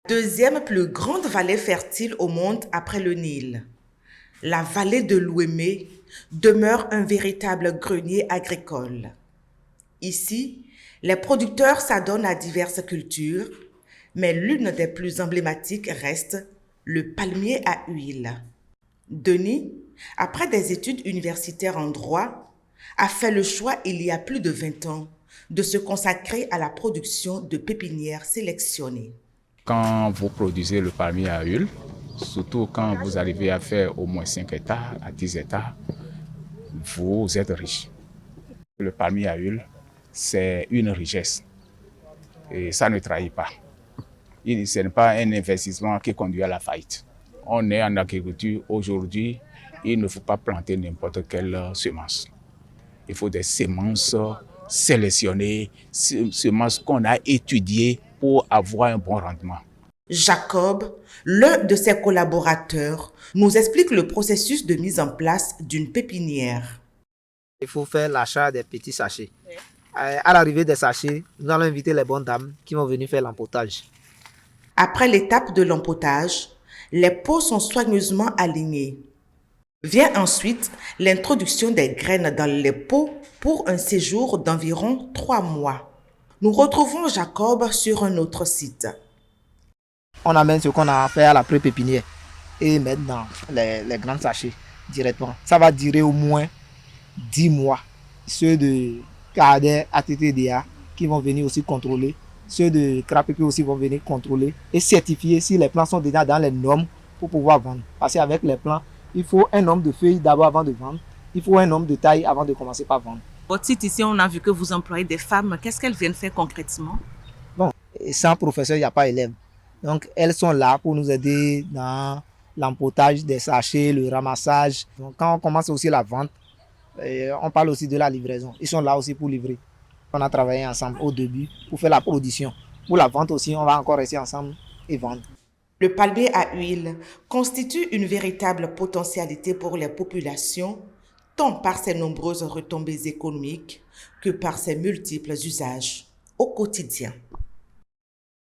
Deuxième plus grande vallée fertile au monde après le Nil, la vallée de l'Ouémé demeure un véritable grenier agricole. Ici, les producteurs s'adonnent à diverses cultures, mais l'une des plus emblématiques reste le palmier à huile. Denis, après des études universitaires en droit, a fait le choix il y a plus de 20 ans de se consacrer à la production de pépinières sélectionnées. Quand vous produisez le palmier à huile, surtout quand vous arrivez à faire au moins 5 hectares à 10 hectares, vous êtes riche. Le palmier à huile, c'est une richesse et ça ne trahit pas. Ce n'est pas un investissement qui conduit à la faillite. On est en agriculture aujourd'hui, il ne faut pas planter n'importe quelle semence. Il faut des semences sélectionnées, semences qu'on a étudiées pour avoir un bon rendement. Jacob, l'un de ses collaborateurs, nous explique le processus de mise en place d'une pépinière. Il faut faire l'achat des petits sachets. À l'arrivée des sachets, nous allons inviter les bonnes dames qui vont venir faire l'empotage. Après l'étape de l'empotage, les pots sont soigneusement alignés. Vient ensuite l'introduction des graines dans les pots pour un séjour d'environ 3 mois. Nous retrouvons Jacob sur un autre site. On amène ce qu'on a fait à la pré-pépinière et mettre dans les grands sachets directement. Ça va durer au moins 10 mois. Ceux de Cadet, ATTDA qui vont venir aussi contrôler. Ceux de CRAPP aussi vont venir contrôler et certifier si les plants sont déjà dans les normes pour pouvoir vendre. Parce qu'avec les plants, il faut un nombre de feuilles d'abord avant de vendre. Il faut un nombre de tailles avant de commencer par vendre. Votre site ici, on a vu que vous employez des femmes. Qu'est-ce qu'elles viennent faire concrètement? Bon, sans professeur, il n'y a pas élève. Donc, elles sont là pour nous aider dans l'empotage des sachets, le ramassage. Donc, quand on commence aussi la vente, on parle aussi de la livraison. Ils sont là aussi pour livrer. On a travaillé ensemble au début pour faire la production. Pour la vente aussi, on va encore rester ensemble et vendre. Le palmier à huile constitue une véritable potentialité pour les populations, tant par ses nombreuses retombées économiques que par ses multiples usages au quotidien.